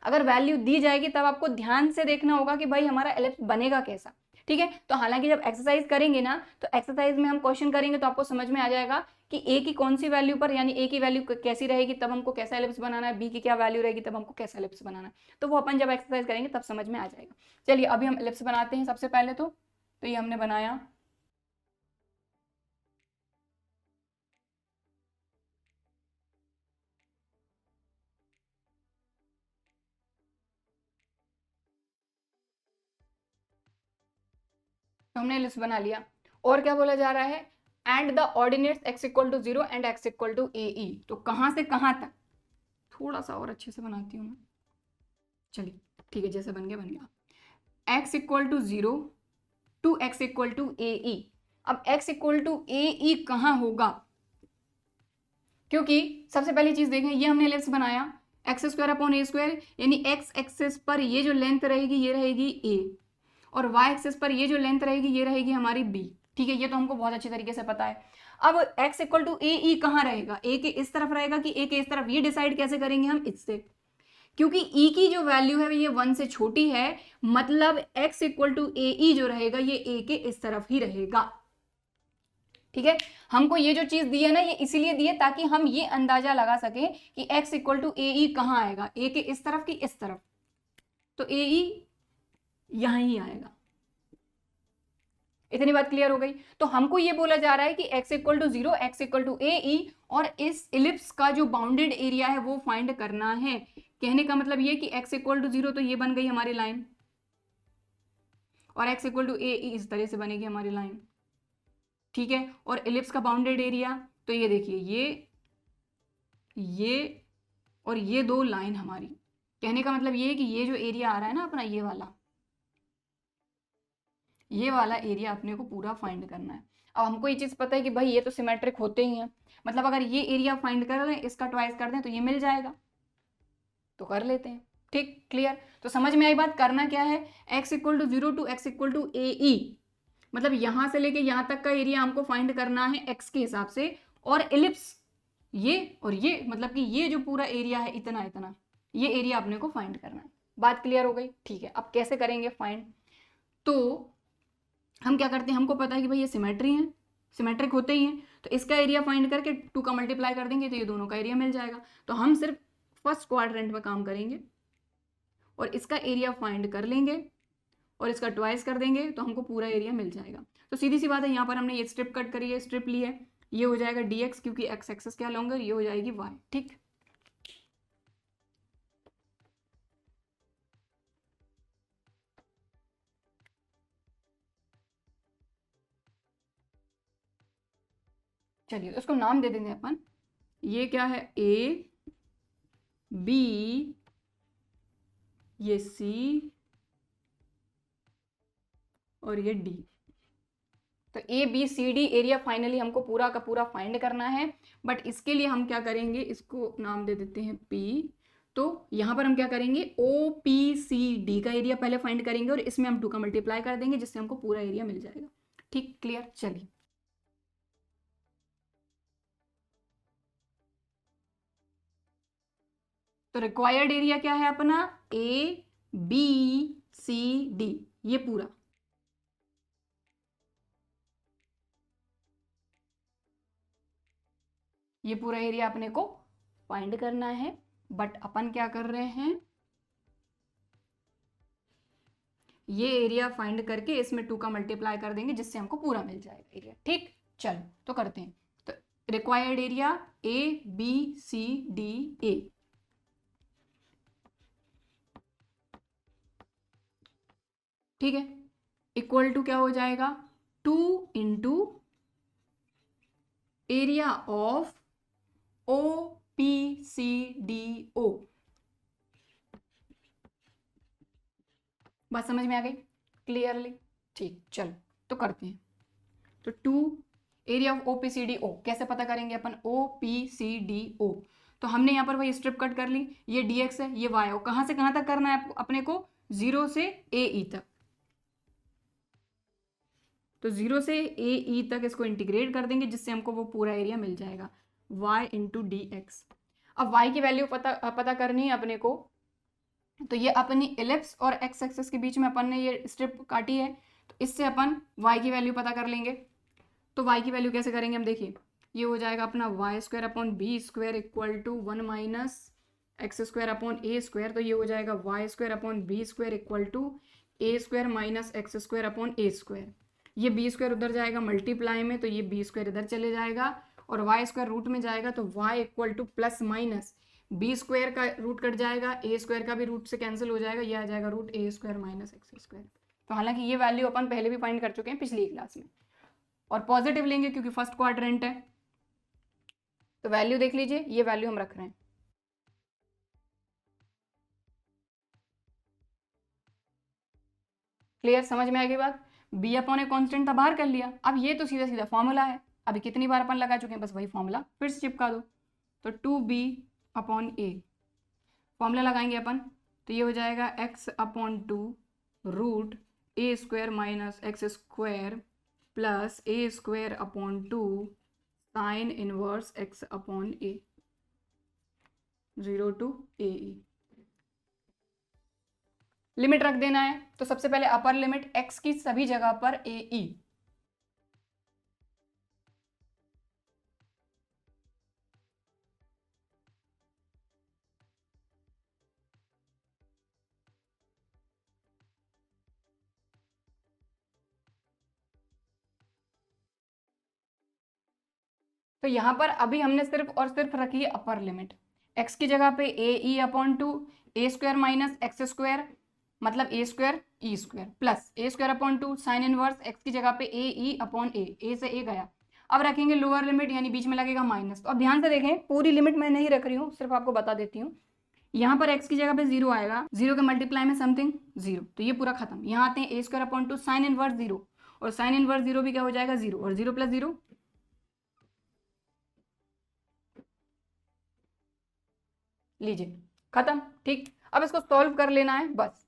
अगर वैल्यू दी जाएगी तब आपको ध्यान से देखना होगा कि भाई हमारा एलिप्स बनेगा कैसा। ठीक है, तो हालांकि जब एक्सरसाइज करेंगे ना, तो एक्सरसाइज में हम क्वेश्चन करेंगे तो आपको समझ में आ जाएगा कि ए की कौन सी वैल्यू पर, यानी ए की वैल्यू कैसी रहेगी तब हमको कैसा एलिप्स बनाना है, बी की क्या वैल्यू रहेगी तब हमको कैसा एलिप्स बनाना है, तो वो अपन जब एक्सरसाइज करेंगे तब समझ में आ जाएगा। चलिए अभी हम एलिप्स बनाते हैं सबसे पहले। तो ये हमने बनाया, तो हमने लिस्ट बना लिया। और क्या बोला जा रहा है, and the ordinates X equal to 0 and X equal to A E. तो कहां से कहां तक, थोड़ा सा और अच्छे से बनाती हूँ मैं, चलिए ठीक है, जैसे बन गया X equal to 0 to X equal to A E. अब X equal to A E कहां होगा, क्योंकि सबसे पहली चीज देखें, ये हमने एलिप्स बनाया x square upon a square, यानी एक्स एक्सिस पर ये जो लेंथ रहेगी ये रहेगी ए, और वाई एक्सिस पर ये जो लेंथ रहेगी ये रहेगी हमारी बी। ठीक है, ये तो हमको बहुत अच्छी तरीके से पता है। अब x इक्वल टू ए ई कहाँ रहेगा, ए के इस तरफ रहेगा कि ए के इस तरफ, ये डिसाइड कैसे करेंगे हम, इससे, क्योंकि e की जो वैल्यू है ये 1 से छोटी है, मतलब x इक्वल टू ए ई जो रहेगा ये a के इस तरफ ही रहेगा। ठीक है, हमको ये जो चीज दी है ना, ये इसीलिए दी है ताकि हम ये अंदाजा लगा सकें कि x इक्वल टू ए ई कहाँ आएगा, a के इस तरफ की इस तरफ, तो ए ई यहां ही आएगा। इतनी बात क्लियर हो गई। तो हमको ये बोला जा रहा है कि x equal to 0 X equal to A E, और इस इलिप्स का जो बाउंडेड एरिया है वो फाइंड करना है। कहने का मतलब ये कि x इक्वल टू 0 तो ये बन गई हमारी लाइन, और x इक्वल टू ए ई इस तरह से बनेगी हमारी लाइन। ठीक है, और इलिप्स का बाउंडेड एरिया, तो ये देखिए ये और ये दो लाइन हमारी। कहने का मतलब ये है कि ये जो एरिया आ रहा है ना अपना, ये वाला एरिया अपने को पूरा फाइंड करना है। अब हमको ये चीज पता है कि भाई ये तो सिमेट्रिक होते ही हैं, मतलब अगर ये एरिया फाइंड कर लें, इसका ट्वाइस कर दें तो ये मिल जाएगा, तो कर लेते हैं। ठीक, क्लियर। तो समझ में आई बात, करना क्या है, x equal to 0 to X equal to A E, मतलब यहां से लेके यहां तक का एरिया हमको फाइंड करना है x के हिसाब से, और इलिप्स ये और ये, मतलब कि ये जो पूरा एरिया है इतना इतना, ये एरिया अपने को फाइंड करना है। बात क्लियर हो गई। ठीक है, अब कैसे करेंगे फाइंड, तो हम क्या करते हैं, हमको पता है कि भाई ये सिमेट्री है, सिमेट्रिक होते ही हैं, तो इसका एरिया फाइंड करके 2 का मल्टीप्लाई कर देंगे तो ये दोनों का एरिया मिल जाएगा। तो हम सिर्फ फर्स्ट क्वाड्रेंट में काम करेंगे और इसका एरिया फाइंड कर लेंगे और इसका ट्वाइस कर देंगे तो हमको पूरा एरिया मिल जाएगा। तो सीधी सी बात है, यहाँ पर हमने ये स्ट्रिप कट करी है, स्ट्रिप ली है, ये हो जाएगा dx, क्योंकि x एक्सेस क्या लॉन्गर, ये हो जाएगी y। ठीक, चलिए उसको नाम दे देंगे अपन, ये क्या है, a b, ये c और ये d। तो A B C D area finally हमको पूरा का पूरा फाइंड करना है, बट इसके लिए हम क्या करेंगे, इसको नाम दे देते हैं P। तो यहां पर हम क्या करेंगे, ओ पी सी डी का एरिया पहले फाइंड करेंगे और इसमें हम 2 का मल्टीप्लाई कर देंगे जिससे हमको पूरा एरिया मिल जाएगा। ठीक, क्लियर। चलिए तो रिक्वायर्ड एरिया क्या है अपना, ए बी सी डी, ये पूरा, ये पूरा एरिया अपने को फाइंड करना है। बट अपन क्या कर रहे हैं, ये एरिया फाइंड करके इसमें 2 का मल्टीप्लाई कर देंगे जिससे हमको पूरा मिल जाएगा एरिया। ठीक, चलो तो करते हैं। तो रिक्वायर्ड एरिया ABCDA, ठीक है, इक्वल टू क्या हो जाएगा 2 इंटू एरिया ऑफ OPCDO। बात समझ में आ गई क्लियरली? ठीक, चलो तो करते हैं। तो 2 एरिया ऑफ OPCDO कैसे पता करेंगे अपन? OPCDO तो हमने यहाँ पर वही स्ट्रिप कट कर ली, ये dx है, ये y है। कहाँ से कहाँ तक करना है अपने को? 0 से AE तक। तो 0 से AE तक इसको इंटीग्रेट कर देंगे जिससे हमको वो पूरा एरिया मिल जाएगा y इंटू dx। अब y की वैल्यू पता करनी है अपने को, तो ये अपनी एलिप्स और x एक्सिस के बीच में अपन ने ये स्ट्रिप काटी है, तो इससे अपन y की वैल्यू पता कर लेंगे। तो y की वैल्यू कैसे करेंगे हम? देखिए, ये हो जाएगा अपना y square upon b square equal to 1 minus x square upon a square. तो ये हो जाएगा y square upon b square equal to a square minus x square upon a square. ये बी स्क्वायर उधर जाएगा मल्टीप्लाई में, तो ये बी स्क्वायर इधर चले जाएगा और वाई स्क्वायर रूट में जाएगा, तो y equal to plus minus b square का रूट कट जाएगा, ए स्क्वायर का भी रूट से कैंसिल हो जाएगा, ये आ जाएगा root a square minus x square. तो हालांकि ये वैल्यू अपन पहले भी फाइंड कर चुके हैं पिछली क्लास में, और पॉजिटिव लेंगे क्योंकि फर्स्ट क्वाड्रेंट है। तो वैल्यू देख लीजिए, ये वैल्यू हम रख रहे हैं। क्लियर, समझ में आ गई बात? बी अपॉन ए कॉन्स्टेंट था, बाहर कर लिया। अब ये तो सीधा सीधा फॉर्मूला है, अभी कितनी बार अपन लगा चुके हैं, बस वही फॉर्मूला फिर से चिपका दो। तो 2b अपॉन ए फॉर्मूला लगाएंगे अपन, तो ये हो जाएगा x upon 2 root a square minus x square plus A square upon 2 sine inverse x upon a 0 to AE। Limit रख देना है, तो सबसे पहले अपर लिमिट x की सभी जगह पर AE। तो यहां पर अभी हमने सिर्फ और सिर्फ रखी है अपर लिमिट, x की जगह पे AE upon 2 A square minus x square मतलब A square E square plus A square upon 2 sine inverse x की जगह पे AE अपॉन ए से ए गया। अब रखेंगे लोअर लिमिट, यानी बीच में लगेगा माइनस। तो अब ध्यान से देखें, पूरी लिमिट मैं नहीं रख रही हूँ, सिर्फ आपको बता देती हूँ। यहाँ पर x की जगह पे 0 आएगा, 0 के मल्टीप्लाई में समथिंग 0, तो ये पूरा खत्म। यहाँ आते हैं ए स्क्वायर अपॉन 2 साइन इनवर्स 0, और साइन इनवर्स 0 भी क्या हो जाएगा 0, और 0 प्लस 0 लीजिए खत्म। ठीक, अब इसको सॉल्व कर लेना है बस,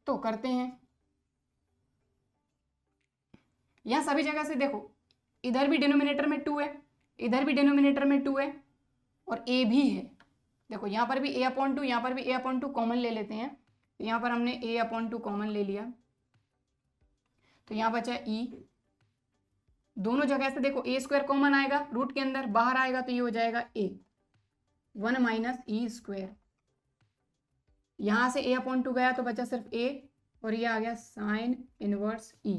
तो करते हैं। यहां सभी जगह से देखो, इधर भी डिनोमिनेटर में 2 है, इधर भी डिनोमिनेटर में 2 है, और a भी है। देखो यहाँ पर भी a अपॉन 2, यहाँ पर भी a अपॉन 2 कॉमन ले लेते हैं। तो यहाँ पर हमने a अपॉन 2 कॉमन ले लिया, तो यहाँ बचा e। दोनों जगह से देखो a स्क्वायर कॉमन आएगा रूट के अंदर, बाहर आएगा तो ये हो जाएगा a 1 माइनस ई स्क्वायर। यहां से a अपॉन 2 गया तो बचा सिर्फ a, और ये आ गया साइन इनवर्स e।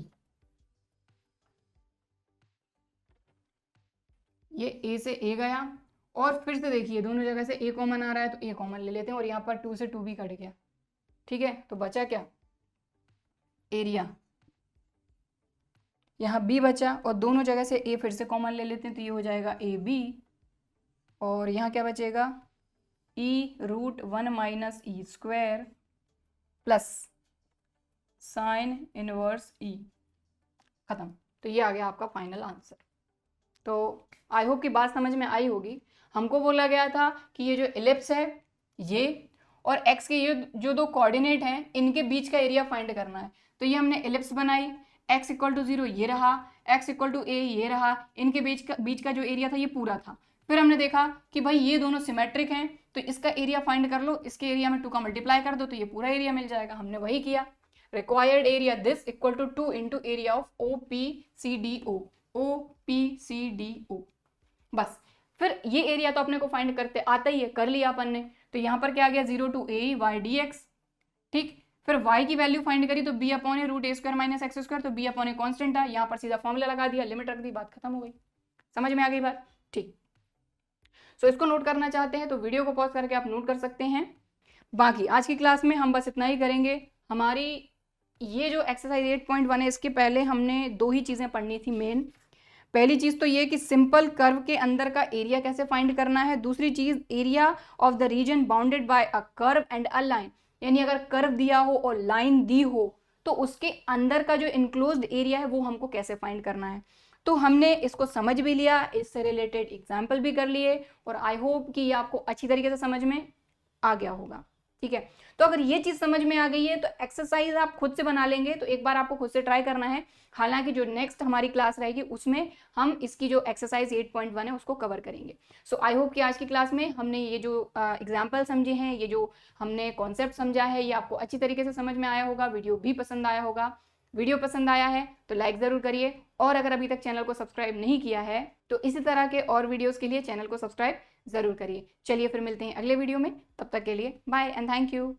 ये a से a गया, और फिर से देखिए दोनों जगह से a कॉमन आ रहा है तो a कॉमन ले लेते हैं, और यहाँ पर 2 से 2 भी कट गया। ठीक है, तो बचा क्या? एरिया। यहाँ b बचा, और दोनों जगह से a फिर से कॉमन ले लेते हैं, तो ये हो जाएगा AB, और यहाँ क्या बचेगा e root 1 minus E square plus sine inverse e। खत्म। तो ये आ गया आपका फाइनल आंसर। तो आई होप की बात समझ में आई होगी। हमको बोला गया था कि ये जो एलिप्स है ये और x के ये जो दो कोऑर्डिनेट हैं इनके बीच का एरिया फाइंड करना है। तो ये हमने एलिप्स बनाई, x इक्वल टू 0 ये रहा, x इक्वल टू a ये रहा, इनके बीच का जो एरिया था ये पूरा था। फिर हमने देखा कि भाई ये दोनों सिमेट्रिक हैं, तो इसका एरिया फाइंड कर लो, इसके एरिया में 2 का मल्टीप्लाई कर दो तो ये पूरा एरिया मिल जाएगा। हमने वही किया। Required area this equal to 2 into area of OPCDO। बस, फिर ये एरिया तो अपने को फाइंड करते आता ही है, कर लिया अपन ने। तो यहाँ पर क्या आ गया 0 टू AE y dx। ठीक, फिर y की वैल्यू फाइंड करी तो b upon A root a square minus x square, तो b अपॉन ए कॉन्स्टेंट है, यहाँ पर सीधा फॉर्मूला लगा दिया, लिमिट रख दी, बात खत्म हो गई। समझ में आ गई बात? ठीक। सो इसको नोट करना चाहते हैं तो वीडियो को पॉज करके आप नोट कर सकते हैं। बाकी आज की क्लास में हम बस इतना ही करेंगे। हमारी ये जो एक्सरसाइज 8.1 है, इसके पहले हमने दो ही चीज़ें पढ़नी थी मेन। पहली चीज़ तो ये कि सिंपल कर्व के अंदर का एरिया कैसे फाइंड करना है। दूसरी चीज़ area of the region bounded by a curve and a line, यानी अगर कर्व दिया हो और लाइन दी हो तो उसके अंदर का जो इनक्लोज्ड एरिया है वो हमको कैसे फाइंड करना है। तो हमने इसको समझ भी लिया, इससे रिलेटेड एग्जाम्पल भी कर लिए, और आई होप कि ये आपको अच्छी तरीके से समझ में आ गया होगा। ठीक है, तो अगर ये चीज़ समझ में आ गई है तो एक्सरसाइज आप खुद से बना लेंगे, तो एक बार आपको खुद से ट्राई करना है। हालांकि जो नेक्स्ट हमारी क्लास रहेगी उसमें हम इसकी जो एक्सरसाइज 8.1 है उसको कवर करेंगे। सो आई होप कि आज की क्लास में हमने ये जो एग्जाम्पल समझे हैं, ये जो हमने कॉन्सेप्ट समझा है, ये आपको अच्छी तरीके से समझ में आया होगा, वीडियो भी पसंद आया होगा। वीडियो पसंद आया है तो लाइक ज़रूर करिए, और अगर अभी तक चैनल को सब्सक्राइब नहीं किया है तो इसी तरह के और वीडियोज़ के लिए चैनल को सब्सक्राइब ज़रूर करिए। चलिए फिर मिलते हैं अगले वीडियो में, तब तक के लिए बाय एंड थैंक यू।